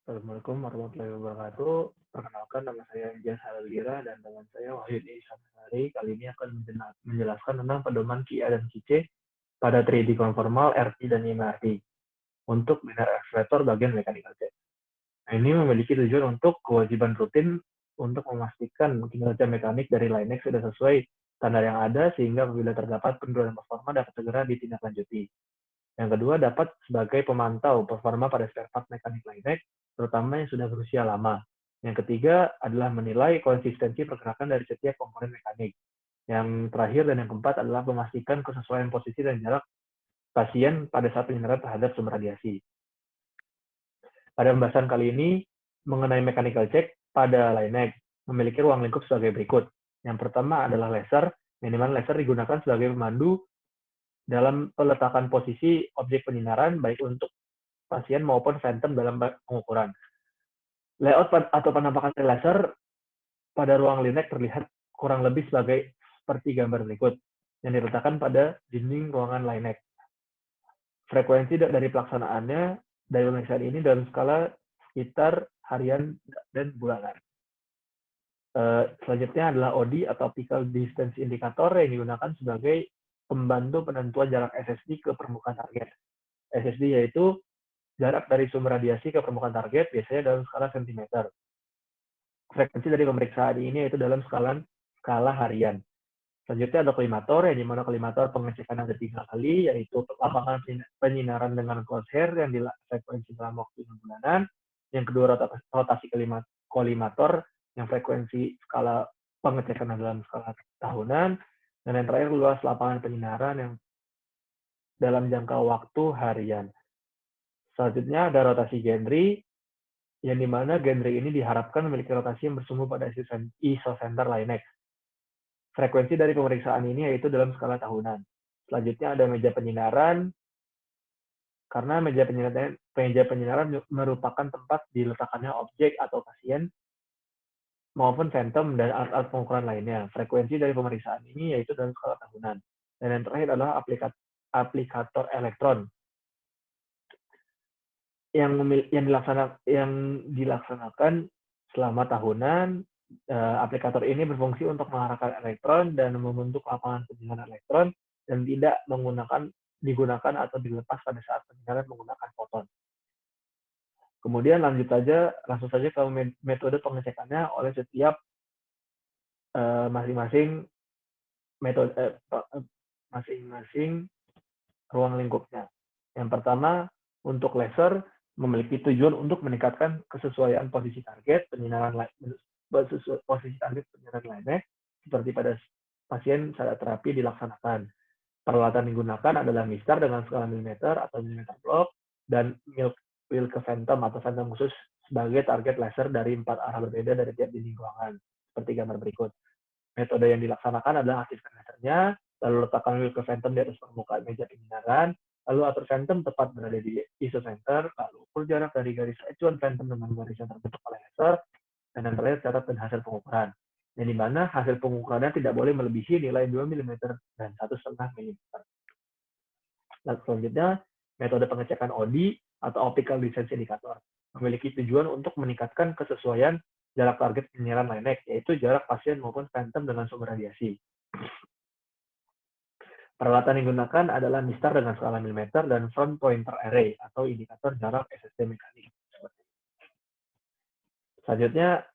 Assalamualaikum warahmatullahi wabarakatuh. Perkenalkan, nama saya Jas Halaldira dan teman saya Wahyudi Samsari. Kali ini akan menjelaskan tentang pedoman QA dan QC pada 3D konformal, RT, dan MRT untuk binar akselerator bagian mechanical check. Nah, ini memiliki tujuan untuk kewajiban rutin untuk memastikan kinerja mekanik dari Linux sudah sesuai standar yang ada sehingga apabila terdapat penurunan performa dapat segera ditindaklanjuti. Yang kedua, dapat sebagai pemantau performa pada spare part mekanik Linux, terutama yang sudah berusia lama. Yang ketiga adalah menilai konsistensi pergerakan dari setiap komponen mekanik. Yang terakhir dan yang keempat adalah memastikan kesesuaian posisi dan jarak pasien pada saat penyinaran terhadap sumber radiasi. Pada pembahasan kali ini mengenai mechanical check pada Linux memiliki ruang lingkup sebagai berikut. Yang pertama adalah laser, yang dimana laser digunakan sebagai pemandu dalam peletakan posisi objek penyinaran baik untuk pasien maupun phantom dalam pengukuran. Layout atau penampakan laser pada ruang Linux terlihat kurang lebih seperti gambar berikut yang diletakkan pada dinding ruangan Linux. Frekuensi dari pelaksanaannya dari pemeriksaan ini dalam skala sekitar harian dan bulanan. Selanjutnya adalah OD atau Optical Distance Indicator yang digunakan sebagai pembantu penentuan jarak SSD ke permukaan target. SSD yaitu jarak dari sumber radiasi ke permukaan target biasanya dalam skala sentimeter. Frekuensi dari pemeriksaan ini yaitu dalam skala harian. Selanjutnya ada kolimator, yang dimana kolimator pengecekan ada 3 kali, yaitu lapangan penyinaran dengan crosshair yang frekuensi dalam waktu 6 bulanan. Yang kedua, rotasi kolimator yang frekuensi skala pengecekan dalam skala tahunan. Dan yang terakhir, luas lapangan penyinaran yang dalam jangka waktu harian. Selanjutnya ada rotasi Gendry, yang dimana Gendry ini diharapkan memiliki rotasi yang bersumbu pada isocenter Linux. Frekuensi dari pemeriksaan ini yaitu dalam skala tahunan. Selanjutnya ada meja penyinaran, karena meja penyinaran merupakan tempat diletakkannya objek atau pasien maupun phantom dan alat-alat pengukuran lainnya. Frekuensi dari pemeriksaan ini yaitu dalam skala tahunan. Dan yang terakhir adalah aplikator elektron yang dilaksanakan selama tahunan. Aplikator ini berfungsi untuk mengarahkan elektron dan membentuk lapangan penyinaran elektron dan tidak digunakan atau dilepas pada saat penyinaran menggunakan foton. Kemudian langsung saja ke metode pengecekannya oleh setiap masing-masing ruang lingkupnya. Yang pertama, untuk laser memiliki tujuan untuk meningkatkan kesesuaian posisi target penyinaran lainnya seperti pada pasien saat terapi dilaksanakan. Peralatan digunakan adalah mistar dengan skala milimeter atau milimeter block dan Wilke Phantom atau Phantom khusus sebagai target laser dari 4 arah berbeda dari tiap dinding ruangan seperti gambar berikut. Metode yang dilaksanakan adalah aktifkan lasernya, lalu letakkan Wilke Phantom di atas permukaan meja penyinaran, lalu atur Phantom tepat berada di isocenter, lalu ukur jarak dari garis acuan Phantom dengan garis yang terbentuk oleh laser, dan yang terakhir catat dan hasil pengukuran. Yang dimana hasil pengukurannya tidak boleh melebihi nilai 2 mm dan 1,5 mm. Selanjutnya, metode pengecekan OD atau Optical Distance Indicator memiliki tujuan untuk meningkatkan kesesuaian jarak target penyinaran Linux, yaitu jarak pasien maupun phantom dengan sumber radiasi. Peralatan yang digunakan adalah mistar dengan skala milimeter dan front pointer array atau indikator jarak SSD mekanik. Selanjutnya,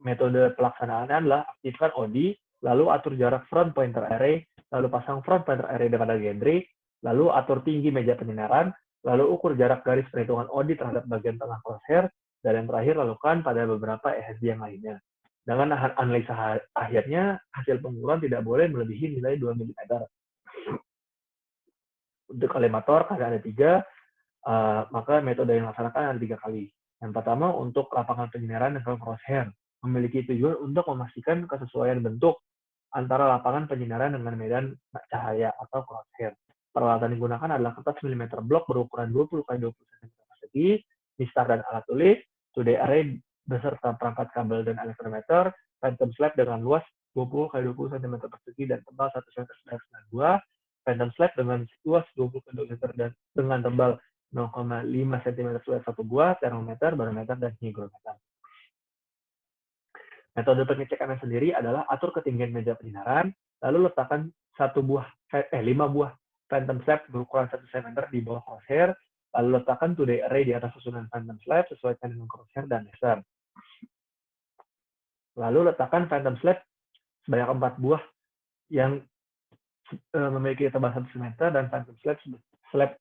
metode pelaksanaannya adalah aktifkan OD, lalu atur jarak front pointer array, lalu pasang front pointer array pada Gendry, lalu atur tinggi meja penyinaran, lalu ukur jarak garis perhitungan OD terhadap bagian tengah crosshair, dan yang terakhir lakukan pada beberapa SSD yang lainnya. Dengan analisa akhirnya, hasil pengukuran tidak boleh melebihi nilai 2 mm. Untuk kolimator, karena ada 3, maka metode yang dilaksanakan ada 3 kali. Yang pertama, untuk lapangan penyinaran dengan crosshair, memiliki tujuan untuk memastikan kesesuaian bentuk antara lapangan penyinaran dengan medan cahaya atau crosshair. Peralatan yang digunakan adalah kertas milimeter blok berukuran 20 x 20 cm persegi, mistar dan alat tulis, 2D array beserta perangkat kabel dan elektrometer, phantom slab dengan luas 20 x 20 cm persegi dan tebal 1 cm x 2, phantom slab dengan luas 20 x 20 cm dan dengan tebal 0,5 cm flat satu buah, termometer, barometer, dan hygrometer. Metode pengecekannya sendiri adalah atur ketinggian meja penyinaran, lalu letakkan 5 buah phantom slab berukuran 1 cm di bawah crosshair, lalu letakkan 2-day array di atas susunan phantom slab sesuaikan dengan crosshair dan laser. Lalu letakkan phantom slab sebanyak 4 buah yang memiliki tebal 1 cm dan phantom slab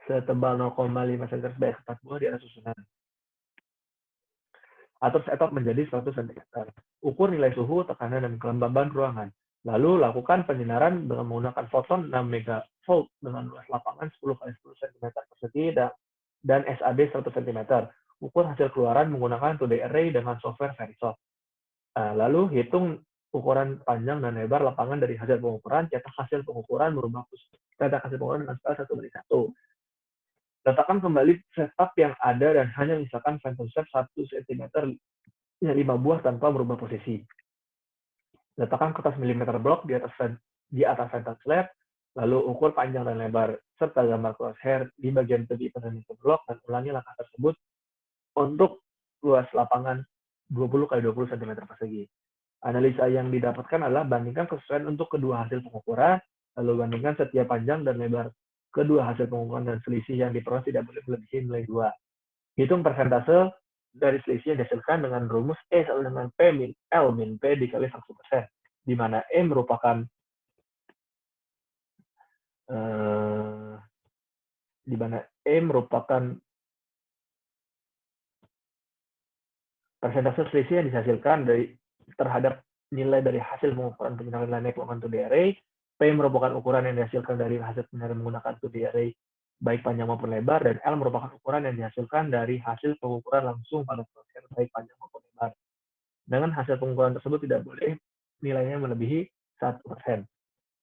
setebal 0,5 cm sebanyak 4 buah di atas susunan. Atur setup menjadi 100 cm. Ukur nilai suhu, tekanan, dan kelembaban ruangan. Lalu lakukan penyinaran dengan menggunakan foton 6 megavolt dengan luas lapangan 10 x 10 cm persegi dan SAD 100 cm. Ukur hasil keluaran menggunakan 2-day array dengan software Verisoft. Lalu hitung ukuran panjang dan lebar lapangan dari hasil pengukuran, cetak hasil pengukuran dengan skala 1:1. Letakkan kembali setup yang ada dan hanya misalkan phantom slab 1 cm 5 buah tanpa merubah posisi. Letakkan kertas milimeter blok di atas phantom slab, lalu ukur panjang dan lebar, serta gambar crosshair di bagian tepi milimeter blok dan ulangi langkah tersebut untuk luas lapangan 20 x 20 cm persegi. Analisa yang didapatkan adalah bandingkan kesesuaian untuk kedua hasil pengukuran, lalu bandingkan setiap panjang dan lebar kedua hasil pengukuran dan selisih yang diperoleh tidak boleh melebihi nilai 2. Hitung persentase dari selisih yang dihasilkan dengan rumus E sama dengan P min L min P dikali 100%, di mana E merupakan persentase selisih yang dihasilkan terhadap nilai dari hasil pengukuran penyinaran lainnya menggunakan 2-day array. P merupakan ukuran yang dihasilkan dari hasil penyinaran menggunakan 2-day array baik panjang maupun lebar, dan L merupakan ukuran yang dihasilkan dari hasil pengukuran langsung pada crosshair baik panjang maupun lebar. Dengan hasil pengukuran tersebut tidak boleh nilainya melebihi 1%.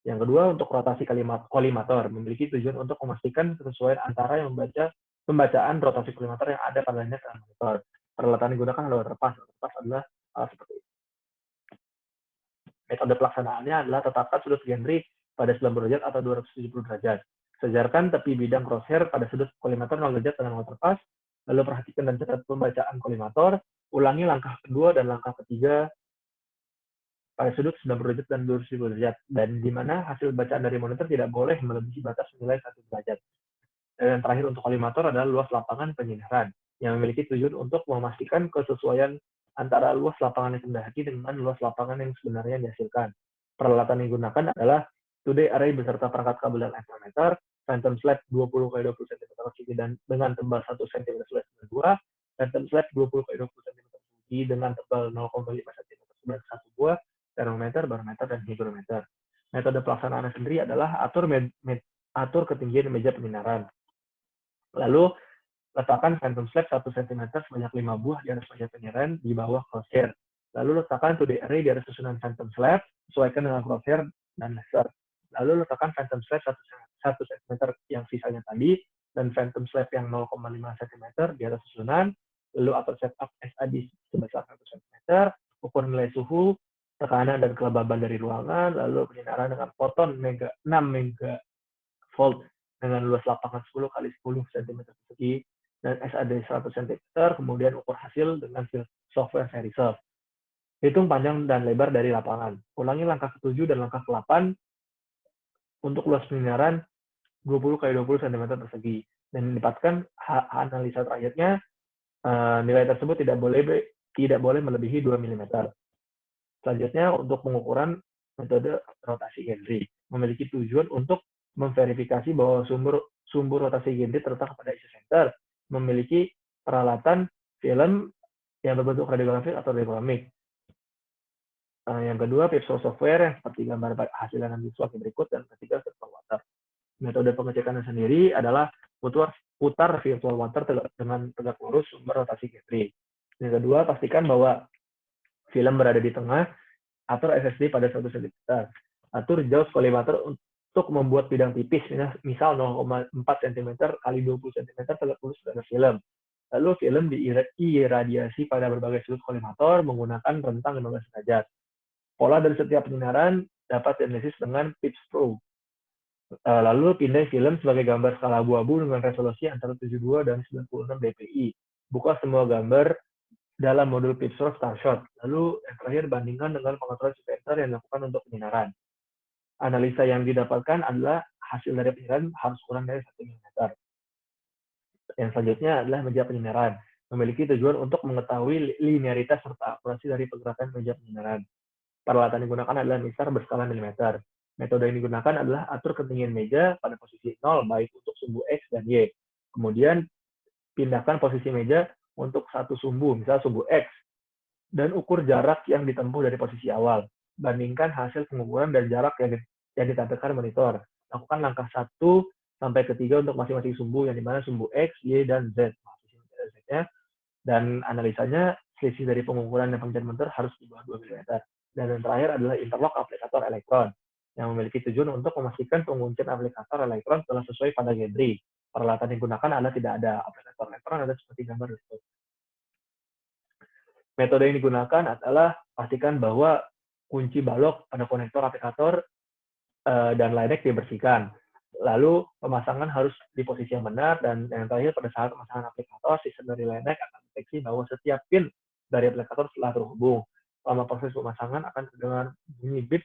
Yang kedua, untuk rotasi kolimator memiliki tujuan untuk memastikan kesesuaian antara pembacaan rotasi kolimator yang ada pada layar dan monitor. Peralatan yang digunakan adalah waterpass. Waterpass adalah seperti ini. Metode pelaksanaannya adalah tetapkan sudut Gentry pada 90 derajat atau 270 derajat. Sejarkan tepi bidang crosshair pada sudut kolimator 0 derajat dengan waterpass, lalu perhatikan dan catat pembacaan kolimator, ulangi langkah kedua dan langkah ketiga pada sudut 90 derajat dan 270 derajat, dan di mana hasil bacaan dari monitor tidak boleh melebihi batas nilai 1 derajat. Dan yang terakhir untuk kolimator adalah luas lapangan penyinaran, yang memiliki tujuan untuk memastikan kesesuaian antara luas lapangan yang dikehendaki dengan luas lapangan yang sebenarnya dihasilkan. Peralatan yang digunakan adalah 2-day array beserta perangkat kabel dan ampermeter, phantom slab 20 x 20 cm persegi dan dengan tebal 1 cm sebelah 2, phantom slab 20 x 20 cm persegi dengan tebal 0,5 cm sebelah 1 buah, termometer, barometer, dan hygrometer. Metode pelaksanaannya sendiri adalah atur ketinggian meja penyinaran. Lalu letakkan phantom slab 1 cm sebanyak 5 buah di atas meja penyinaran di bawah crosshair. Lalu letakkan 2-day array di atas susunan phantom slab, sesuaikan dengan crosshair dan laser. Lalu letakkan phantom slab 1 cm yang sisanya tadi, dan phantom slab yang 0,5 cm di atas susunan, lalu atur setup SAD sebesar 1 cm, ukur nilai suhu, tekanan dan kelembaban dari ruangan, lalu penyinaran dengan foton 6 megavolt dengan luas lapangan 10 x 10 cm persegi dan SAD 100 cm, kemudian ukur hasil dengan software Verisoft. Hitung panjang dan lebar dari lapangan. Ulangi langkah ke-7 dan langkah ke-8 untuk luas penyinaran 20 x 20 cm persegi. Dan didapatkan analisa terakhirnya, nilai tersebut tidak boleh melebihi 2 mm. Selanjutnya, untuk pengukuran metode rotasi Gentry memiliki tujuan untuk memverifikasi bahwa sumber rotasi Gentry terletak pada isocenter, memiliki peralatan film yang berbentuk radiografik atau diagramik. Yang kedua, Pipso software yang seperti gambar hasil analisis visual berikut, dan ketiga, virtual water. Metode pengecekannya sendiri adalah putar virtual water dengan tegak lurus sumber rotasi Gentry. Yang kedua, pastikan bahwa film berada di tengah, atur SSD pada 1 cm. Atur jauh kolimator untuk membuat bidang tipis, misal 0,4 cm x 20 cm tegak lurus pada film. Lalu film diiradiasi pada berbagai sudut kolimator menggunakan rentang 15 derajat. Pola dari setiap penyinaran dapat dianalisis dengan Pips Pro. Lalu pindai film sebagai gambar skala abu-abu dengan resolusi antara 72 dan 96 dpi. Buka semua gambar dalam modul Pixel Starshot. Lalu yang terakhir bandingkan dengan pengontrol sensor yang dilakukan untuk penyinaran. Analisa yang didapatkan adalah hasil dari penyinaran harus kurang dari 1 mm. Yang selanjutnya adalah meja penyinaran. Memiliki tujuan untuk mengetahui linearitas serta akurasi dari pergerakan meja penyinaran. Peralatan yang digunakan adalah misar berskala milimeter. Metode yang digunakan adalah atur ketinggian meja pada posisi 0 baik untuk sumbu X dan Y. Kemudian pindahkan posisi meja untuk satu sumbu, misal sumbu X, dan ukur jarak yang ditempuh dari posisi awal. Bandingkan hasil pengukuran dan jarak yang ditampilkan monitor. Lakukan langkah 1 sampai ke 3 untuk masing-masing sumbu, yang dimana sumbu X, Y, dan Z. Dan analisanya, selisih dari pengukuran dan pengujian monitor harus di bawah 2 mm. Dan yang terakhir adalah interlock aplikator elektron, yang memiliki tujuan untuk memastikan penguncian aplikator elektron telah sesuai pada Gentry. Peralatan yang digunakan adalah tidak ada aplikator elektron, ada seperti gambar itu. Metode yang digunakan adalah pastikan bahwa kunci balok pada konektor aplikator dan line-X dibersihkan. Lalu pemasangan harus di posisi yang benar, dan yang terakhir pada saat pemasangan aplikator, sistem dari line-X akan deteksi bahwa setiap pin dari aplikator telah terhubung. Selama proses pemasangan akan terdengar bunyi bip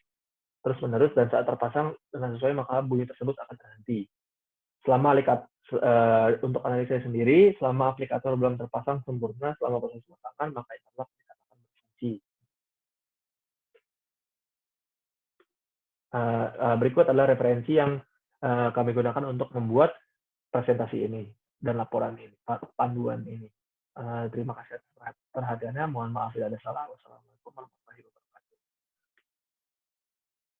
terus-menerus, dan saat terpasang dengan sesuai maka bunyi tersebut akan terhenti. Selama untuk analisa sendiri, selama aplikator belum terpasang sempurna selama proses pemasangan, maka interlock dikatakan berfungsi. Berikut adalah referensi yang kami gunakan untuk membuat presentasi ini dan laporan ini, panduan ini. Terima kasih atas perhatiannya. Mohon maaf bila ada salah. Wassalamualaikum warahmatullahi wabarakatuh.